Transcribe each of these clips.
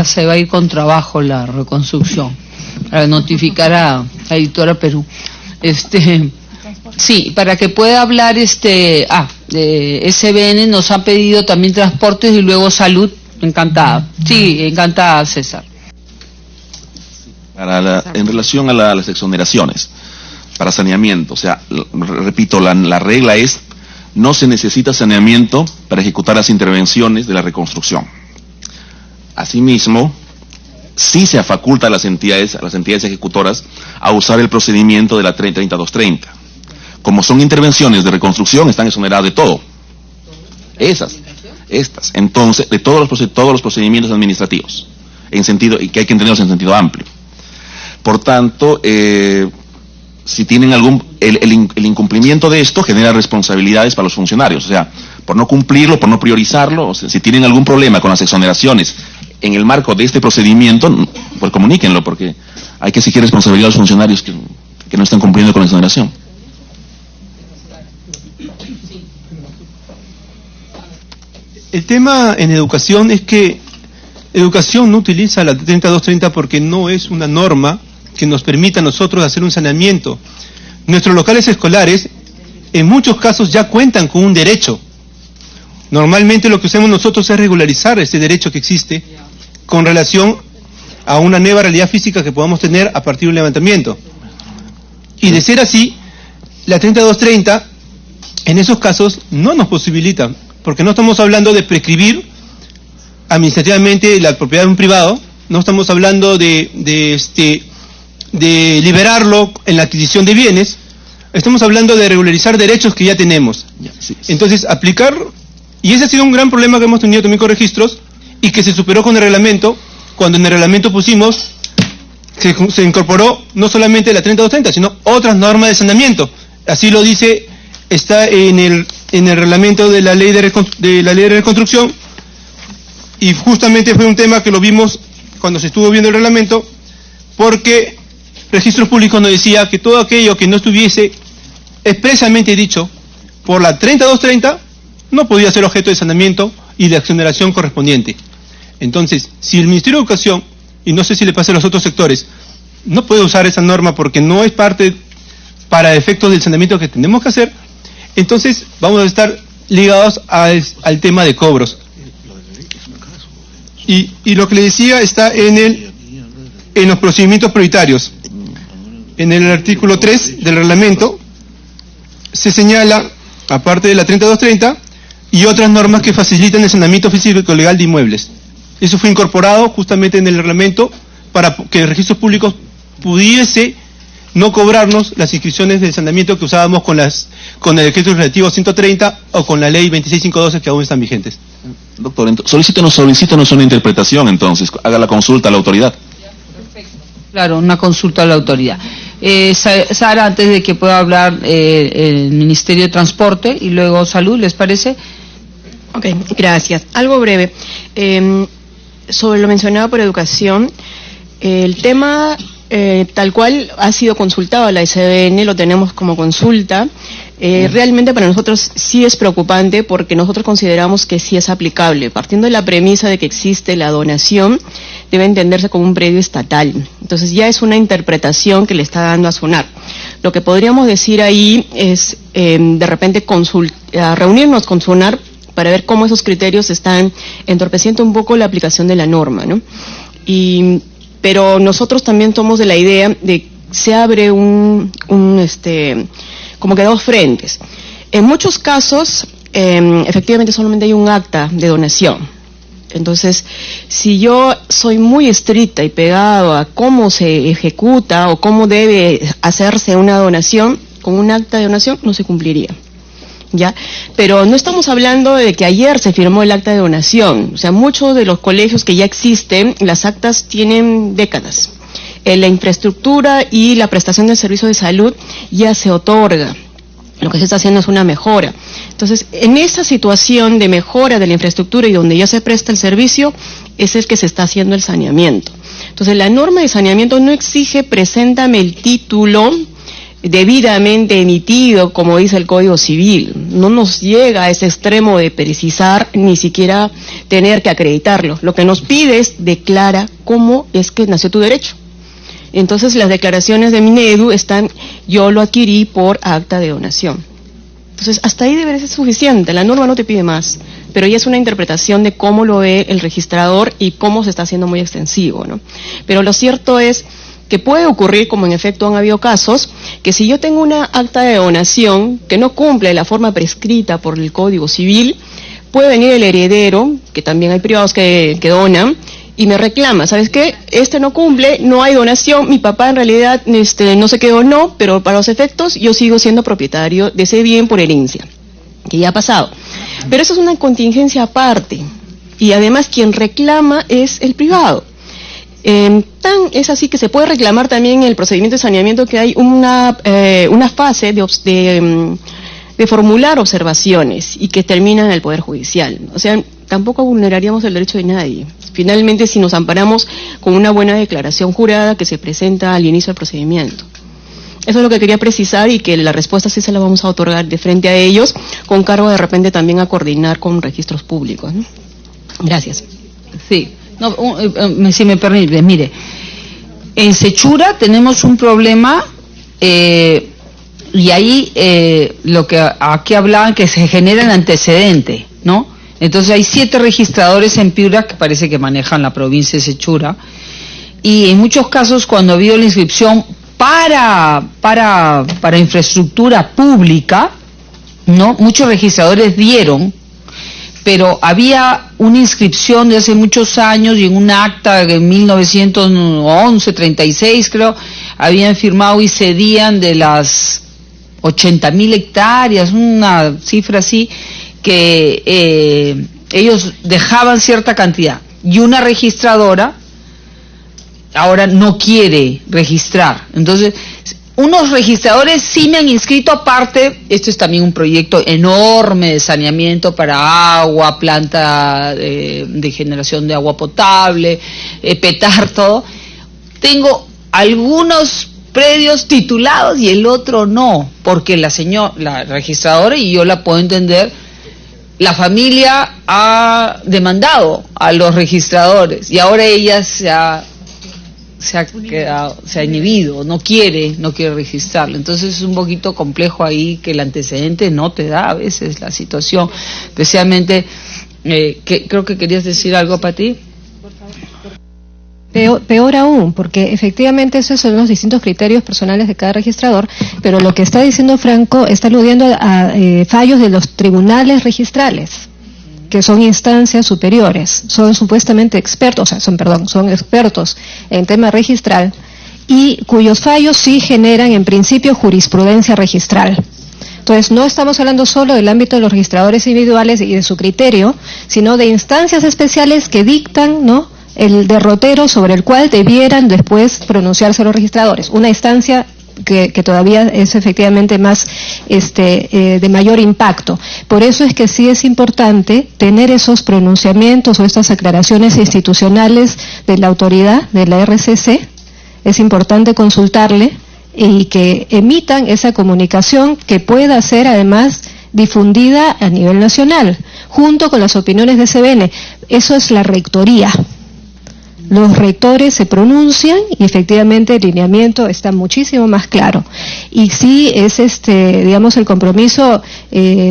se va a ir con trabajo la reconstrucción, para notificar a Editora Perú. Sí, para que pueda hablar SBN nos han pedido también transportes y luego salud. Encantada. Sí, encantada, César. En relación a las exoneraciones para saneamiento, o sea, repito, la regla es: no se necesita saneamiento para ejecutar las intervenciones de la reconstrucción. Asimismo, sí se faculta a las entidades ejecutoras a usar el procedimiento de la 3230. Como son intervenciones de reconstrucción, están exoneradas de todo. Estas. Entonces, de todos los procedimientos administrativos, y que hay que entenderlos en sentido amplio. Por tanto, si tienen el incumplimiento de esto genera responsabilidades para los funcionarios, o sea, por no cumplirlo, por no priorizarlo, o sea, si tienen algún problema con las exoneraciones en el marco de este procedimiento, pues comuníquenlo, porque hay que exigir responsabilidad a los funcionarios que no están cumpliendo con la exoneración. El tema en educación es que educación no utiliza la 3230 porque no es una norma que nos permita a nosotros hacer un saneamiento. Nuestros locales escolares en muchos casos ya cuentan con un derecho. Normalmente lo que hacemos nosotros es regularizar ese derecho que existe con relación a una nueva realidad física que podamos tener a partir de un levantamiento. Y de ser así, la 3230 en esos casos no nos posibilita, porque no estamos hablando de prescribir administrativamente la propiedad de un privado, no estamos hablando de liberarlo en la adquisición de bienes, estamos hablando de regularizar derechos que ya tenemos. Entonces, aplicar, y ese ha sido un gran problema que hemos tenido también con registros, y que se superó con el reglamento, cuando en el reglamento pusimos, se incorporó no solamente la 3230, sino otras normas de saneamiento. Así lo dice, está en el reglamento de la ley de reconstrucción, y justamente fue un tema que lo vimos cuando se estuvo viendo el reglamento, porque Registros Públicos nos decía que todo aquello que no estuviese expresamente dicho por la 3230 no podía ser objeto de saneamiento y de exoneración correspondiente. Entonces, si el Ministerio de Educación, y no sé si le pasa a los otros sectores, no puede usar esa norma porque no es parte para efectos del saneamiento que tenemos que hacer, entonces vamos a estar ligados al tema de cobros. Y lo que le decía está en los procedimientos prioritarios. En el artículo 3 del reglamento se señala, aparte de la 3230, y otras normas que facilitan el saneamiento físico legal de inmuebles. Eso fue incorporado justamente en el reglamento para que Registros Públicos pudiese no cobrarnos las inscripciones de saneamiento que usábamos con el decreto legislativo 130 o con la ley 26512 que aún están vigentes. Doctor, solicítenos una interpretación, entonces, haga la consulta a la autoridad. Perfecto. Claro, una consulta a la autoridad. Sara, antes de que pueda hablar el Ministerio de Transporte y luego Salud, ¿les parece? Ok, gracias. Algo breve. Sobre lo mencionado por Educación, el tema tal cual ha sido consultado a la SBN, lo tenemos como consulta. Realmente para nosotros sí es preocupante porque nosotros consideramos que sí es aplicable. Partiendo de la premisa de que existe la donación, debe entenderse como un predio estatal. Entonces ya es una interpretación que le está dando a SUNAT. Lo que podríamos decir ahí es de repente reunirnos con SUNAT para ver cómo esos criterios están entorpeciendo un poco la aplicación de la norma, ¿no? Pero nosotros también tomamos de la idea de que se abre como que dos frentes. En muchos casos, efectivamente solamente hay un acta de donación. Entonces, si yo soy muy estricta y pegado a cómo se ejecuta o cómo debe hacerse una donación, con un acta de donación no se cumpliría. ¿Ya? Pero no estamos hablando de que ayer se firmó el acta de donación. O sea, muchos de los colegios que ya existen, las actas tienen décadas. La infraestructura y la prestación del servicio de salud ya se otorga. Lo que se está haciendo es una mejora. Entonces, en esa situación de mejora de la infraestructura y donde ya se presta el servicio, es el que se está haciendo el saneamiento. Entonces, la norma de saneamiento no exige, preséntame el título debidamente emitido, como dice el Código Civil. No nos llega a ese extremo de precisar, ni siquiera tener que acreditarlo. Lo que nos pide es declara cómo es que nació tu derecho. Entonces las declaraciones de Minedu están, yo lo adquirí por acta de donación. Entonces hasta ahí debería ser suficiente, la norma no te pide más, pero ya es una interpretación de cómo lo ve el registrador y cómo se está haciendo muy extensivo, ¿no? Pero lo cierto es que puede ocurrir, como en efecto han habido casos, que si yo tengo una acta de donación que no cumple la forma prescrita por el Código Civil, puede venir el heredero, que también hay privados que donan, y me reclama, ¿sabes qué? Este no cumple, no hay donación, mi papá en realidad no sé qué donó, pero para los efectos yo sigo siendo propietario de ese bien por herencia, que ya ha pasado. Pero eso es una contingencia aparte, y además quien reclama es el privado. Es así que se puede reclamar también en el procedimiento de saneamiento que hay una fase de formular observaciones y que termina en el Poder Judicial. O sea, tampoco vulneraríamos el derecho de nadie. Finalmente, si nos amparamos con una buena declaración jurada que se presenta al inicio del procedimiento. Eso es lo que quería precisar y que la respuesta sí se la vamos a otorgar de frente a ellos, con cargo de repente también a coordinar con registros públicos, ¿no? Gracias. Sí. No, si me permite, mire, en Sechura tenemos un problema y ahí lo que aquí hablaban que se genera el antecedente, ¿no? Entonces hay 7 registradores en Piura que parece que manejan la provincia de Sechura y en muchos casos cuando ha habido la inscripción para infraestructura pública, ¿no? Muchos registradores dieron, pero había una inscripción de hace muchos años y en un acta de 1911, 36 creo, habían firmado y cedían de las 80.000 hectáreas, una cifra así, que ellos dejaban cierta cantidad y una registradora ahora no quiere registrar. Entonces, unos registradores sí me han inscrito aparte, esto es también un proyecto enorme de saneamiento para agua, planta de generación de agua potable, petar, todo. Tengo algunos predios titulados y el otro no, porque la registradora, y yo la puedo entender, la familia ha demandado a los registradores y ahora ella se ha inhibido, no quiere registrarlo. Entonces es un poquito complejo ahí que el antecedente no te da a veces la situación, especialmente creo que querías decir algo, Pati. Peor aún, porque efectivamente esos son los distintos criterios personales de cada registrador, pero lo que está diciendo Franco está aludiendo a fallos de los tribunales registrales, que son instancias superiores, son supuestamente expertos, son expertos en tema registral, y cuyos fallos sí generan en principio jurisprudencia registral. Entonces no estamos hablando solo del ámbito de los registradores individuales y de su criterio, sino de instancias especiales que dictan, ¿no?, el derrotero sobre el cual debieran después pronunciarse los registradores. Una instancia que todavía es efectivamente más de mayor impacto. Por eso es que sí es importante tener esos pronunciamientos o estas aclaraciones institucionales de la autoridad, de la RCC. Es importante consultarle y que emitan esa comunicación que pueda ser además difundida a nivel nacional, junto con las opiniones de CBN. Eso es la rectoría. Los rectores se pronuncian y efectivamente el lineamiento está muchísimo más claro. Y sí es digamos el compromiso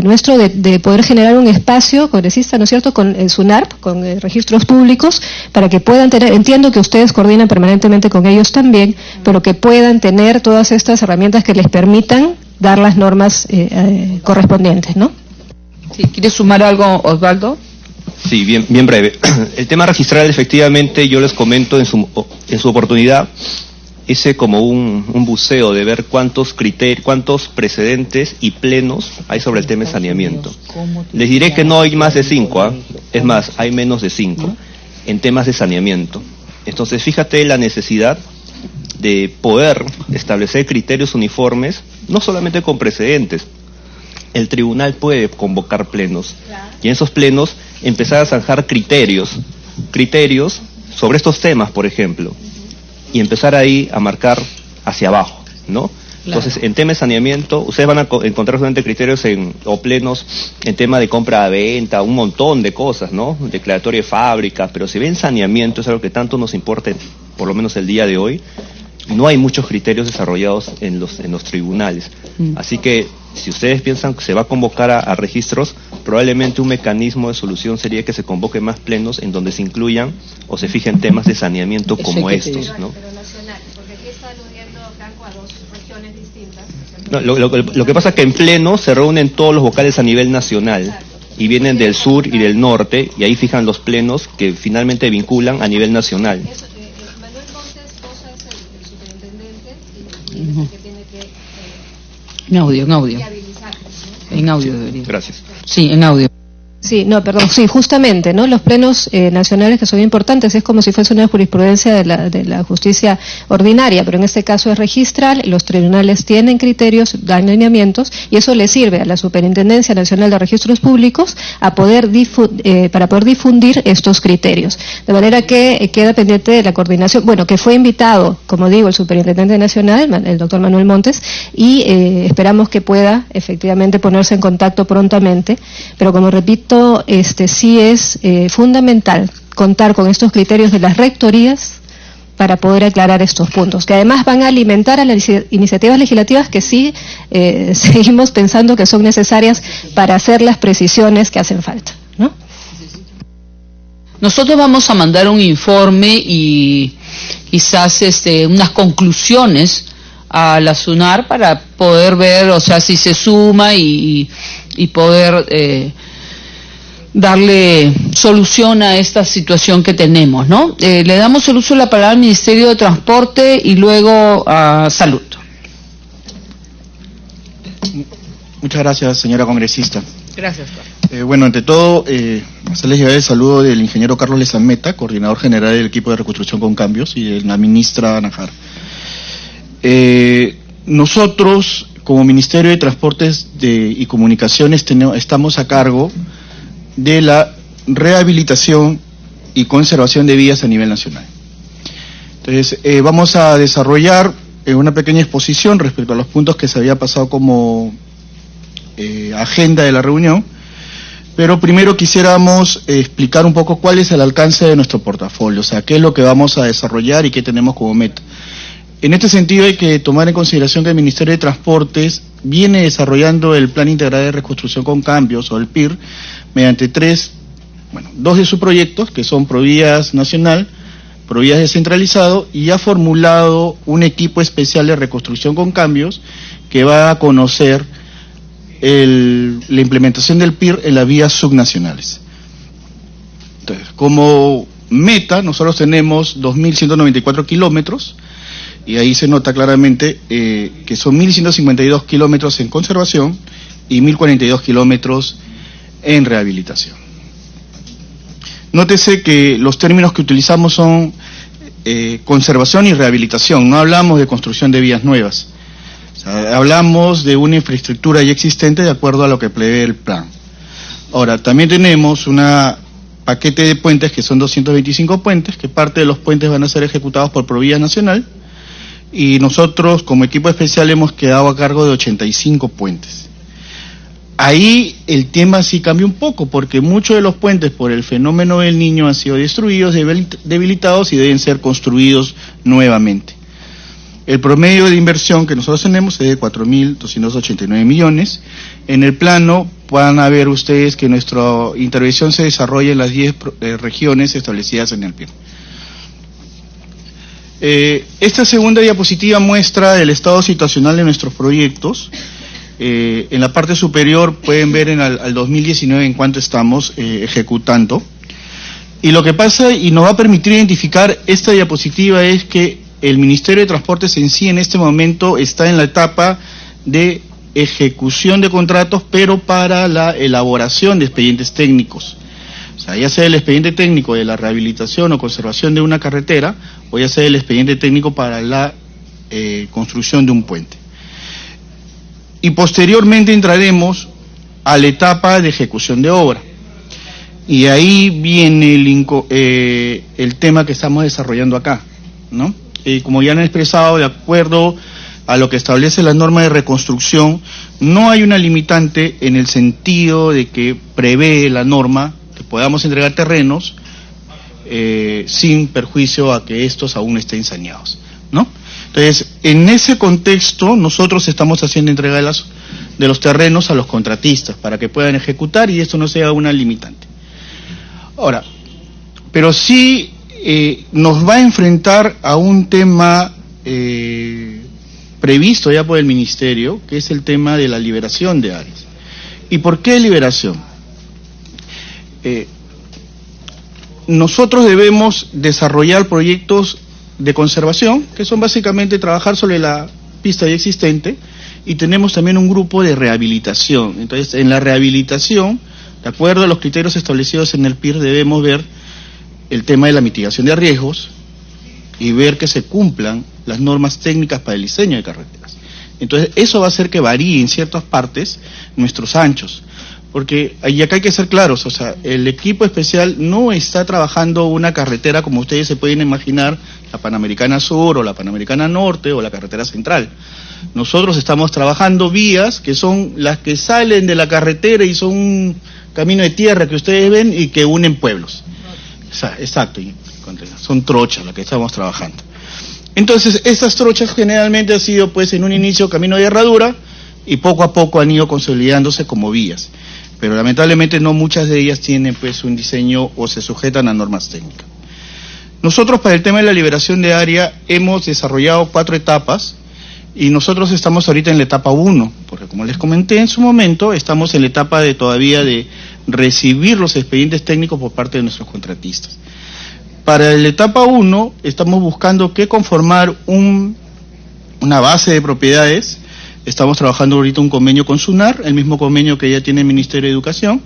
nuestro de poder generar un espacio congresista, ¿no es cierto?, con el SUNARP, con registros públicos, para que puedan tener, entiendo que ustedes coordinan permanentemente con ellos también, pero que puedan tener todas estas herramientas que les permitan dar las normas correspondientes, ¿no? Sí, ¿quieres sumar algo, Osvaldo? Sí, bien breve. El tema registral, efectivamente, yo les comento en su oportunidad, hice como un buceo de ver cuántos precedentes y plenos hay sobre el tema de saneamiento. Les diré que no hay más de 5, es más, hay menos de 5 en temas de saneamiento. Entonces, fíjate la necesidad de poder establecer criterios uniformes, no solamente con precedentes. El tribunal puede convocar plenos y en esos plenos empezar a zanjar criterios sobre estos temas, por ejemplo, y empezar ahí a marcar hacia abajo, ¿no? Entonces, en tema de saneamiento, ustedes van a encontrar solamente criterios o plenos en tema de compra-venta, un montón de cosas, ¿no? Declaratorio de fábrica, pero si ven saneamiento, es algo que tanto nos importa, por lo menos el día de hoy, no hay muchos criterios desarrollados en los tribunales. Así que, si ustedes piensan que se va a convocar a registros, probablemente un mecanismo de solución sería que se convoquen más plenos en donde se incluyan o se fijen temas de saneamiento como estos, ¿no? Pero nacional, porque aquí está aludiendo Franco a dos regiones distintas. No, lo que pasa es que en pleno se reúnen todos los vocales a nivel nacional y vienen del sur y del norte y ahí fijan los plenos que finalmente vinculan a nivel nacional. Manuel Montes Cosa es el superintendente y es el que tiene que En audio. viabilizar, ¿no? En audio debería. Gracias. Sí, en audio. Sí, no, perdón, sí, justamente, ¿no? Los plenos nacionales que son importantes es como si fuese una jurisprudencia de la justicia ordinaria, pero en este caso es registral, los tribunales tienen criterios, dan lineamientos, y eso le sirve a la Superintendencia Nacional de Registros Públicos a poder para poder difundir estos criterios. De manera que queda pendiente de la coordinación, bueno, que fue invitado, como digo, el Superintendente Nacional, el doctor Manuel Montes, y esperamos que pueda efectivamente ponerse en contacto prontamente, pero como repito, sí es fundamental contar con estos criterios de las rectorías para poder aclarar estos puntos, que además van a alimentar a las iniciativas legislativas que sí seguimos pensando que son necesarias para hacer las precisiones que hacen falta, ¿no? Nosotros vamos a mandar un informe y quizás unas conclusiones a la SUNAR para poder ver, o sea, si se suma y poder darle solución a esta situación que tenemos, ¿no? Le damos el uso de la palabra al Ministerio de Transporte y luego a Salud. Muchas gracias, señora congresista. Gracias. Bueno, ante todo, hacerles llegar el saludo del ingeniero Carlos Lezameta, coordinador general del equipo de reconstrucción con cambios, y de la ministra Najar. Nosotros, como Ministerio de Transportes y Comunicaciones, estamos a cargo de la rehabilitación y conservación de vías a nivel nacional. Entonces, vamos a desarrollar una pequeña exposición respecto a los puntos que se había pasado como agenda de la reunión, pero primero quisiéramos explicar un poco cuál es el alcance de nuestro portafolio, o sea, qué es lo que vamos a desarrollar y qué tenemos como meta. En este sentido hay que tomar en consideración que el Ministerio de Transportes viene desarrollando el Plan Integral de Reconstrucción con Cambios, o el PIR, mediante dos de sus proyectos, que son Provías Nacional, Provías Descentralizado, y ha formulado un equipo especial de reconstrucción con cambios que va a conocer la implementación del PIR en las vías subnacionales. Entonces, como meta, nosotros tenemos 2.194 kilómetros, y ahí se nota claramente que son 1.152 kilómetros en conservación y 1.042 kilómetros en rehabilitación. Nótese que los términos que utilizamos son conservación y rehabilitación, no hablamos de construcción de vías nuevas, o sea, hablamos de una infraestructura ya existente de acuerdo a lo que prevé el plan. Ahora, también tenemos un paquete de puentes que son 225 puentes, que parte de los puentes van a ser ejecutados por Provías Nacional, y nosotros como equipo especial hemos quedado a cargo de 85 puentes. Ahí el tema sí cambia un poco, porque muchos de los puentes por el fenómeno del Niño han sido destruidos, debilitados, y deben ser construidos nuevamente. El promedio de inversión que nosotros tenemos es de 4.289 millones. En el plano van a ver ustedes que nuestra intervención se desarrolla en las 10 regiones establecidas en el PIR. Esta segunda diapositiva muestra el estado situacional de nuestros proyectos. En la parte superior pueden ver al 2019 en cuánto estamos ejecutando. Y lo que pasa y nos va a permitir identificar esta diapositiva es que el Ministerio de Transportes en sí en este momento está en la etapa de ejecución de contratos, pero para la elaboración de expedientes técnicos. O sea, ya sea el expediente técnico de la rehabilitación o conservación de una carretera, o ya sea el expediente técnico para la construcción de un puente. Y posteriormente entraremos a la etapa de ejecución de obra. Y ahí viene el tema que estamos desarrollando acá, ¿no? Como ya han expresado, de acuerdo a lo que establece la norma de reconstrucción, no hay una limitante en el sentido de que prevé la norma que podamos entregar terrenos sin perjuicio a que estos aún estén saneados, ¿no? Entonces, en ese contexto, nosotros estamos haciendo entrega de los terrenos a los contratistas para que puedan ejecutar y esto no sea una limitante. Ahora, pero sí nos va a enfrentar a un tema previsto ya por el Ministerio, que es el tema de la liberación de áreas. ¿Y por qué liberación? Nosotros debemos desarrollar proyectos de conservación, que son básicamente trabajar sobre la pista ya existente, y tenemos también un grupo de rehabilitación. Entonces, en la rehabilitación, de acuerdo a los criterios establecidos en el PIR, debemos ver el tema de la mitigación de riesgos y ver que se cumplan las normas técnicas para el diseño de carreteras. Entonces, eso va a hacer que varíe en ciertas partes nuestros anchos. Porque, y acá hay que ser claros, o sea, el equipo especial no está trabajando una carretera como ustedes se pueden imaginar, la Panamericana Sur o la Panamericana Norte o la carretera central. Nosotros estamos trabajando vías que son las que salen de la carretera y son un camino de tierra que ustedes ven y que unen pueblos. Exacto, son trochas las que estamos trabajando. Entonces, estas trochas generalmente han sido, pues, en un inicio camino de herradura y poco a poco han ido consolidándose como vías. Pero lamentablemente no muchas de ellas tienen, pues, un diseño o se sujetan a normas técnicas. Nosotros, para el tema de la liberación de área, hemos desarrollado 4 etapas y nosotros estamos ahorita en la etapa 1, porque como les comenté en su momento, estamos en la etapa de todavía de recibir los expedientes técnicos por parte de nuestros contratistas. Para la etapa 1 estamos buscando que conformar una base de propiedades. Estamos trabajando ahorita un convenio con SUNAR, el mismo convenio que ya tiene el Ministerio de Educación.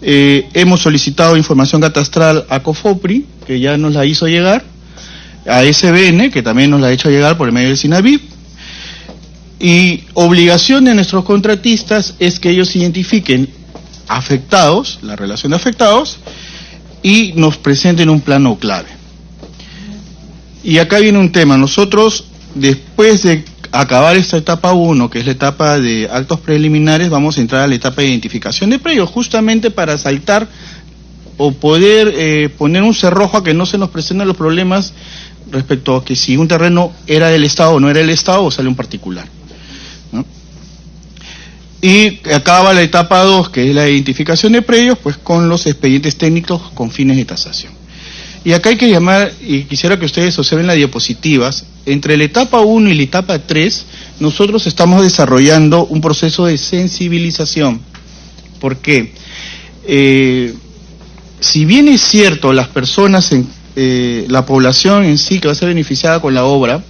Hemos solicitado información catastral a COFOPRI, que ya nos la hizo llegar, a SBN, que también nos la ha hecho llegar por el medio del SINAVIP. Y obligación de nuestros contratistas es que ellos identifiquen afectados, la relación de afectados, y nos presenten un plano clave. Y acá viene un tema. Nosotros, después de acabar esta etapa 1, que es la etapa de actos preliminares, vamos a entrar a la etapa de identificación de predios, justamente para saltar o poder poner un cerrojo a que no se nos presenten los problemas respecto a que si un terreno era del Estado o no era del Estado o sale un particular, ¿no? Y acaba la etapa 2, que es la identificación de predios, pues con los expedientes técnicos con fines de tasación. Y acá hay que llamar, y quisiera que ustedes observen las diapositivas, entre la etapa 1 y la etapa 3, nosotros estamos desarrollando un proceso de sensibilización. ¿Por qué? Si bien es cierto, las personas, la población en sí que va a ser beneficiada con la obra,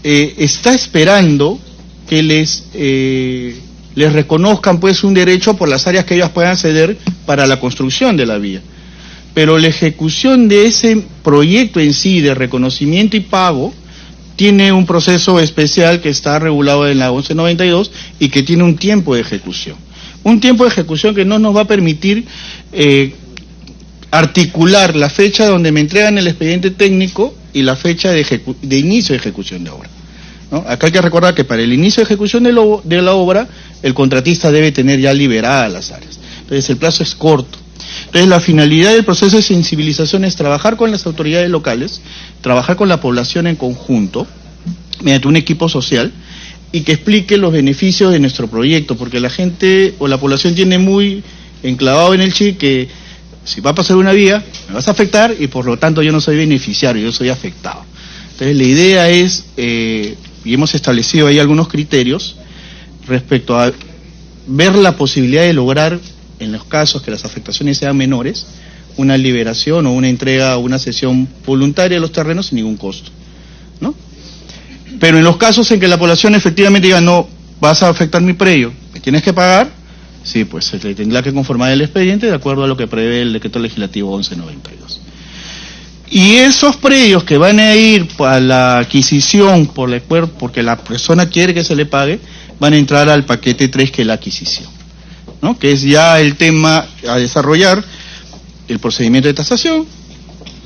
está esperando que les reconozcan, pues, un derecho por las áreas que ellas puedan ceder para la construcción de la vía. Pero la ejecución de ese proyecto en sí, de reconocimiento y pago, tiene un proceso especial que está regulado en la 1192 y que tiene un tiempo de ejecución. Un tiempo de ejecución que no nos va a permitir articular la fecha donde me entregan el expediente técnico y la fecha de inicio de ejecución de obra, ¿no? Acá hay que recordar que para el inicio de ejecución de la obra, el contratista debe tener ya liberadas las áreas. Entonces, el plazo es corto. Entonces, la finalidad del proceso de sensibilización es trabajar con las autoridades locales, trabajar con la población en conjunto, mediante un equipo social, y que explique los beneficios de nuestro proyecto, porque la gente o la población tiene muy enclavado en el chip que si va a pasar una vía, me vas a afectar y por lo tanto yo no soy beneficiario, yo soy afectado. Entonces, la idea es, y hemos establecido ahí algunos criterios respecto a ver la posibilidad de lograr, en los casos que las afectaciones sean menores, una liberación o una entrega o una cesión voluntaria de los terrenos sin ningún costo, ¿no? Pero en los casos en que la población efectivamente diga, no, vas a afectar mi predio, ¿me tienes que pagar? Sí, pues se tendrá que conformar el expediente de acuerdo a lo que prevé el decreto legislativo 1192. Y esos predios que van a ir a la adquisición porque la persona quiere que se le pague, van a entrar al paquete 3, que es la adquisición, ¿no? Que es ya el tema a desarrollar, el procedimiento de tasación,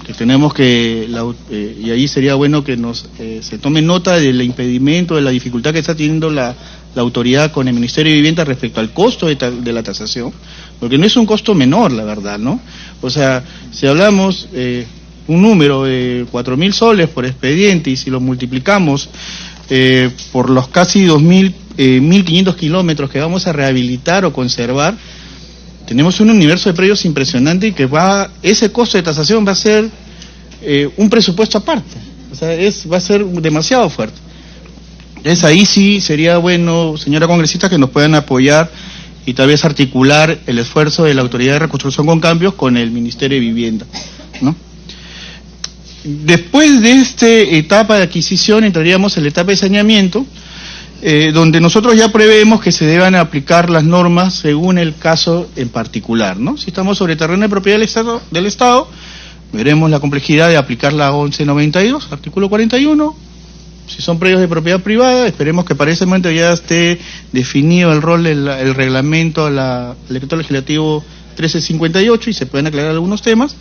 que tenemos que, y ahí sería bueno que se tome nota del impedimento, de la dificultad que está teniendo la autoridad con el Ministerio de Vivienda respecto al costo de la tasación, porque no es un costo menor, la verdad, ¿no? O sea, si hablamos un número de 4.000 soles por expediente y si lo multiplicamos por los casi 1.500 kilómetros que vamos a rehabilitar o conservar, tenemos un universo de predios impresionante y que ese costo de tasación va a ser un presupuesto aparte, o sea, va a ser demasiado fuerte. Entonces ahí sí sería bueno, señora congresista, que nos puedan apoyar y tal vez articular el esfuerzo de la Autoridad de Reconstrucción con Cambios con el Ministerio de Vivienda, ¿no? Después de esta etapa de adquisición entraríamos en la etapa de saneamiento, donde nosotros ya prevemos que se deban aplicar las normas según el caso en particular, ¿no? Si estamos sobre terreno de propiedad del Estado, veremos la complejidad de aplicar la 1192, artículo 41. Si son predios de propiedad privada, esperemos que para ese momento ya esté definido el rol del reglamento, el decreto legislativo 1358 y se pueden aclarar algunos temas.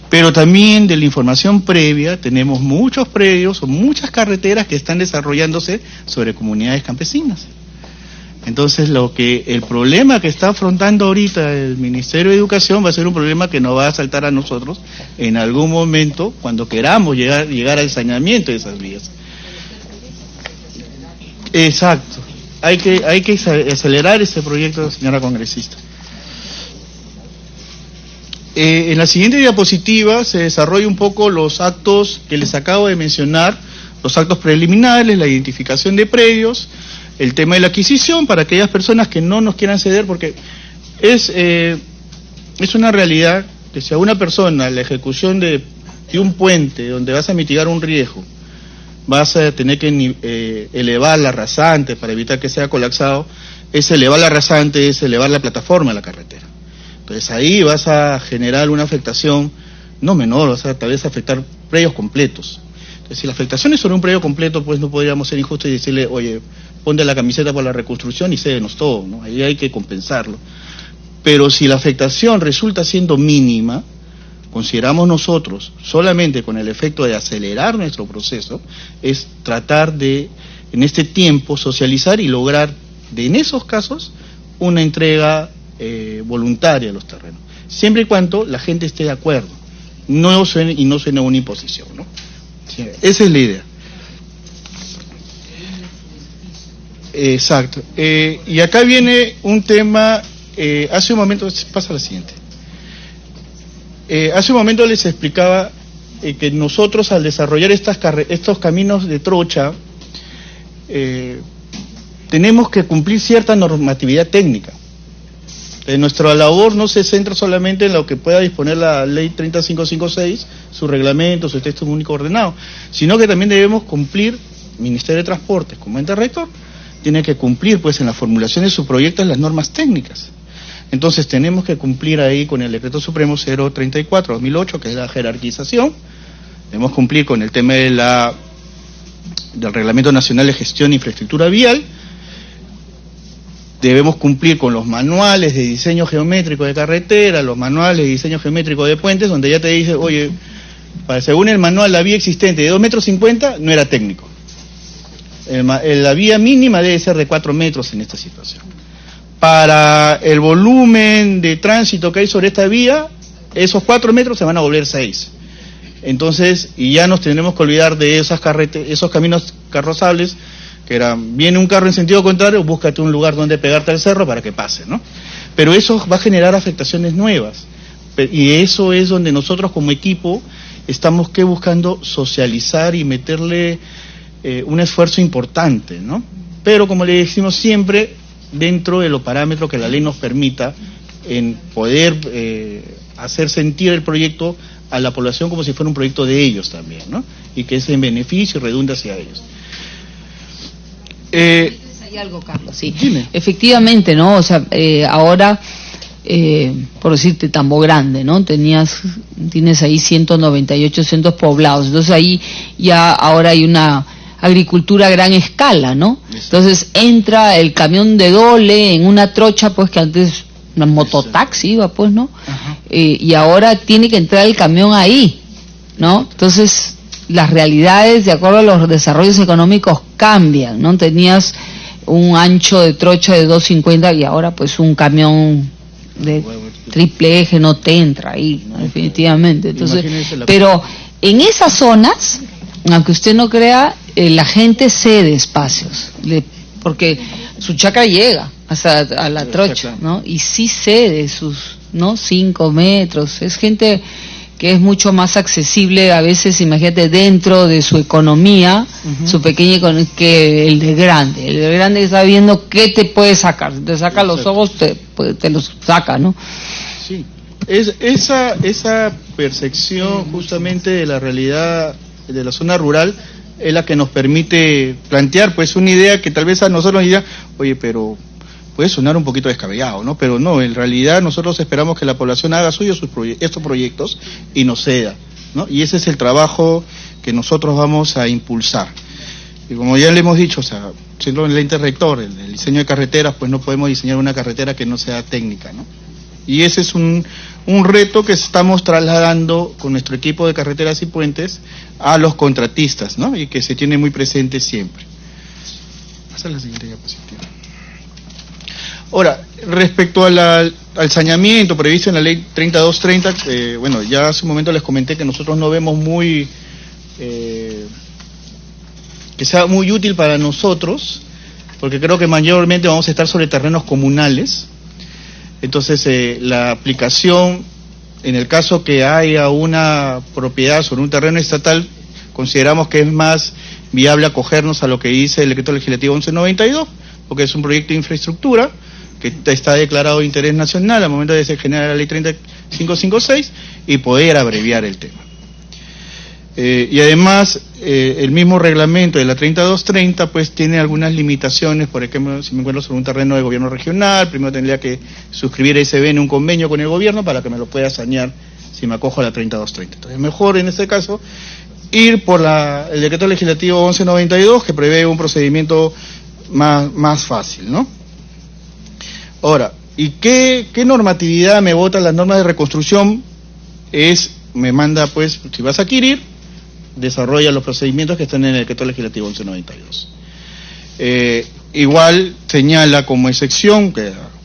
Pero también de la información previa tenemos muchos predios o muchas carreteras que están desarrollándose sobre comunidades campesinas. Entonces el problema que está afrontando ahorita el Ministerio de Educación va a ser un problema que nos va a saltar a nosotros en algún momento cuando queramos llegar al saneamiento de esas vías. Exacto. Hay que acelerar ese proyecto, señora congresista. En la siguiente diapositiva se desarrolla un poco los actos que les acabo de mencionar, los actos preliminares, la identificación de predios, el tema de la adquisición para aquellas personas que no nos quieran ceder, porque es una realidad que si a una persona la ejecución de un puente donde vas a mitigar un riesgo, vas a tener que elevar la rasante para evitar que sea colapsado, es elevar la rasante, es elevar la plataforma de la carretera. Entonces ahí vas a generar una afectación no menor, o sea, tal vez afectar predios completos. Entonces si la afectación es sobre un predio completo, pues no podríamos ser injustos y decirle, oye, ponte la camiseta por la reconstrucción y cédenos todo, ¿no? Ahí hay que compensarlo. Pero si la afectación resulta siendo mínima, consideramos nosotros, solamente con el efecto de acelerar nuestro proceso, es tratar de, en este tiempo, socializar y lograr, en esos casos, una entrega voluntaria de los terrenos, siempre y cuando la gente esté de acuerdo, no suene una imposición, ¿no? Sí, esa es la idea. Exacto. Y acá viene un tema, hace un momento, pasa la siguiente. Hace un momento les explicaba que nosotros al desarrollar estos caminos de trocha, tenemos que cumplir cierta normatividad técnica. Nuestra labor no se centra solamente en lo que pueda disponer la ley 30556, su reglamento, su texto único ordenado, sino que también debemos cumplir, Ministerio de Transportes como ente rector, tiene que cumplir pues en la formulación de su proyecto las normas técnicas. Entonces tenemos que cumplir ahí con el Decreto Supremo 034/2008, que es la jerarquización, debemos cumplir con el tema del Reglamento Nacional de Gestión e Infraestructura Vial, debemos cumplir con los manuales de diseño geométrico de carretera, los manuales de diseño geométrico de puentes, donde ya te dice, oye, según el manual la vía existente de 2,50 m no era técnico. La vía mínima debe ser de 4 metros en esta situación. Para el volumen de tránsito que hay sobre esta vía, esos 4 metros se van a volver 6. Entonces, y ya nos tendremos que olvidar de esos caminos carrozables, que viene un carro en sentido contrario, búscate un lugar donde pegarte al cerro para que pase, ¿no? Pero eso va a generar afectaciones nuevas, y eso es donde nosotros como equipo estamos buscando socializar y meterle un esfuerzo importante, ¿no? Pero como le decimos siempre, dentro de los parámetros que la ley nos permita, en poder hacer sentir el proyecto a la población como si fuera un proyecto de ellos también, ¿no? Y que es en beneficio y redunda hacia ellos. Hay algo, Carlos, sí. Dime. Efectivamente, ¿no? O sea, ahora, por decirte, Tambo Grande, ¿no? Tienes ahí 198 centros poblados, entonces ahí ya ahora hay una agricultura a gran escala, ¿no? Entonces entra el camión de Dole en una trocha, pues que antes una mototaxi iba, pues, ¿no? Y ahora tiene que entrar el camión ahí. ¿no? Entonces, las realidades, de acuerdo a los desarrollos económicos, cambian, ¿no? Tenías un ancho de trocha de 2.50 y ahora pues un camión de triple eje no te entra ahí, ¿no? Definitivamente. Entonces, pero en esas zonas, aunque usted no crea, la gente cede espacios, porque su chacra llega hasta a la trocha, ¿no? Y sí cede sus, ¿no? 5 metros, es gente que es mucho más accesible a veces, imagínate, dentro de su economía, su pequeña economía, que el de grande. El de grande está viendo qué te puede sacar. Si te saca los ojos, te los saca, ¿no? Sí, esa percepción justamente de la realidad de la zona rural es la que nos permite plantear pues una idea que tal vez a nosotros nos diga, oye, pero puede sonar un poquito descabellado, ¿no? Pero no, en realidad nosotros esperamos que la población haga suyos estos proyectos y nos ceda, ¿no? Y ese es el trabajo que nosotros vamos a impulsar. Y como ya le hemos dicho, o sea, siendo el ente rector, el diseño de carreteras, pues no podemos diseñar una carretera que no sea técnica, ¿no? Y ese es un reto que estamos trasladando con nuestro equipo de carreteras y puentes a los contratistas, ¿no? Y que se tiene muy presente siempre. Pasa la siguiente diapositiva. Ahora, respecto al saneamiento previsto en la ley 3230, bueno, ya hace un momento les comenté que nosotros no vemos muy que sea muy útil para nosotros, porque creo que mayormente vamos a estar sobre terrenos comunales. Entonces, la aplicación, en el caso que haya una propiedad sobre un terreno estatal, consideramos que es más viable acogernos a lo que dice el decreto legislativo 1192, porque es un proyecto de infraestructura que está declarado de interés nacional al momento de se generar la ley 3556 y poder abreviar el tema. Y además, el mismo reglamento de la 3230 pues tiene algunas limitaciones. Por ejemplo, si me encuentro sobre un terreno de gobierno regional, primero tendría que suscribir SBN un convenio con el gobierno para que me lo pueda sanear si me acojo a la 3230. Entonces, mejor en este caso ir por el decreto legislativo 1192, que prevé un procedimiento más fácil, ¿no? Ahora, ¿y qué normatividad me vota las normas de reconstrucción? Me manda, pues, si vas a adquirir, desarrolla los procedimientos que están en el decreto legislativo 1192. Igual señala como excepción,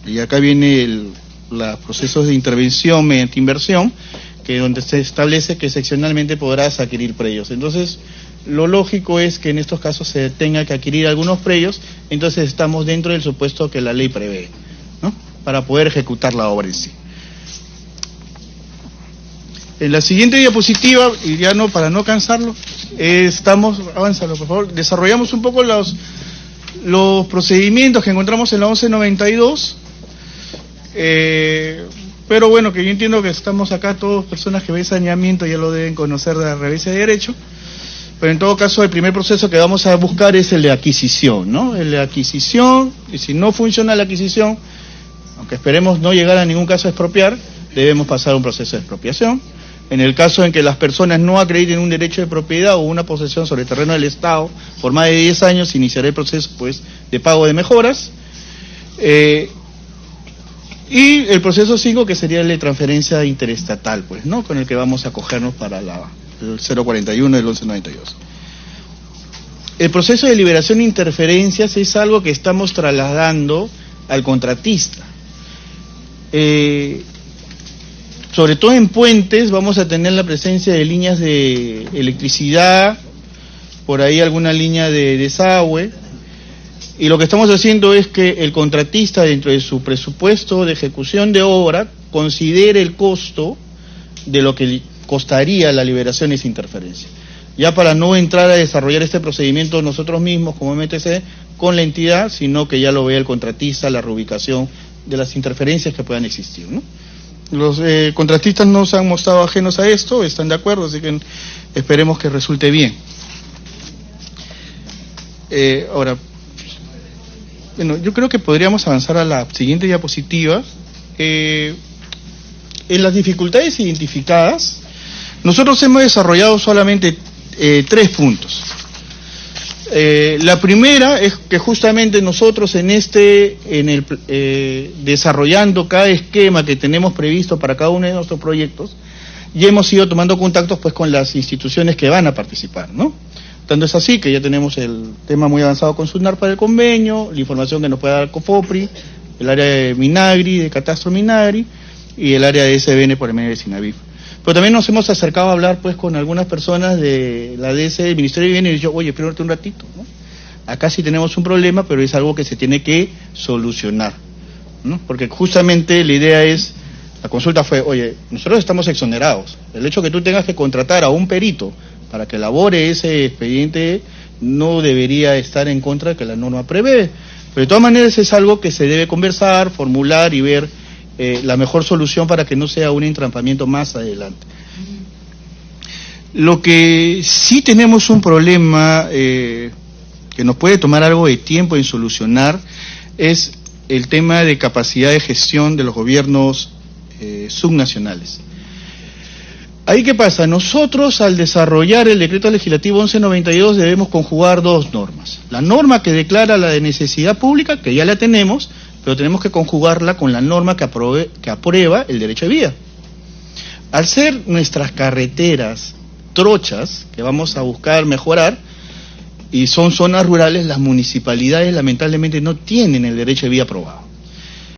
y acá viene los procesos de intervención mediante inversión, que donde se establece que excepcionalmente podrás adquirir predios. Entonces, lo lógico es que en estos casos se tenga que adquirir algunos predios, entonces estamos dentro del supuesto que la ley prevé, ¿no? Para poder ejecutar la obra en sí. En la siguiente diapositiva, y ya no, para no cansarlo, avánzalo por favor, desarrollamos un poco los procedimientos que encontramos en la 1192, pero bueno, que yo entiendo que estamos acá todos personas que ven saneamiento, ya lo deben conocer de la revista de Derecho, pero en todo caso el primer proceso que vamos a buscar es el de adquisición, ¿no? El de adquisición, y si no funciona la adquisición, aunque esperemos no llegar a ningún caso a expropiar, debemos pasar a un proceso de expropiación. En el caso en que las personas no acrediten un derecho de propiedad o una posesión sobre el terreno del Estado por más de 10 años, iniciará el proceso pues de pago de mejoras. Y el proceso 5, que sería el de transferencia interestatal, pues, ¿no? Con el que vamos a acogernos para el 041 del 1192. El proceso de liberación de interferencias es algo que estamos trasladando al contratista. Sobre todo en puentes vamos a tener la presencia de líneas de electricidad, por ahí alguna línea de desagüe, y lo que estamos haciendo es que el contratista, dentro de su presupuesto de ejecución de obra, considere el costo de lo que costaría la liberación de esa interferencia, ya para no entrar a desarrollar este procedimiento nosotros mismos como MTC con la entidad, sino que ya lo vea el contratista, la reubicación de las interferencias que puedan existir, ¿no? Los contratistas no se han mostrado ajenos a esto, están de acuerdo, así que esperemos que resulte bien. Ahora, bueno, yo creo que podríamos avanzar a la siguiente diapositiva. En las dificultades identificadas, nosotros hemos desarrollado solamente 3 puntos. La primera es que justamente nosotros desarrollando cada esquema que tenemos previsto para cada uno de nuestros proyectos, y hemos ido tomando contactos pues con las instituciones que van a participar, ¿no? Tanto es así que ya tenemos el tema muy avanzado con SUNAR para el convenio, la información que nos puede dar COFOPRI, el área de Minagri, de Catastro Minagri, y el área de SBN por el medio de SINAVIF. Pero también nos hemos acercado a hablar pues con algunas personas de la DS, del Ministerio de Vivienda, y dicho, oye, espérate un ratito, ¿no? Acá sí tenemos un problema, pero es algo que se tiene que solucionar, ¿no? Porque justamente la idea es, la consulta fue, oye, nosotros estamos exonerados. El hecho que tú tengas que contratar a un perito para que elabore ese expediente no debería estar en contra de que la norma prevé. Pero de todas maneras es algo que se debe conversar, formular y ver la mejor solución para que no sea un entrampamiento más adelante. Lo que sí tenemos un problema que nos puede tomar algo de tiempo en solucionar es el tema de capacidad de gestión de los gobiernos subnacionales. Ahí, ¿qué pasa? Nosotros, al desarrollar el decreto legislativo 1192, debemos conjugar dos normas. La norma que declara la de necesidad pública, que ya la tenemos, pero tenemos que conjugarla con la norma que aprueba el derecho de vía. Al ser nuestras carreteras trochas, que vamos a buscar mejorar, y son zonas rurales, las municipalidades lamentablemente no tienen el derecho de vía aprobado.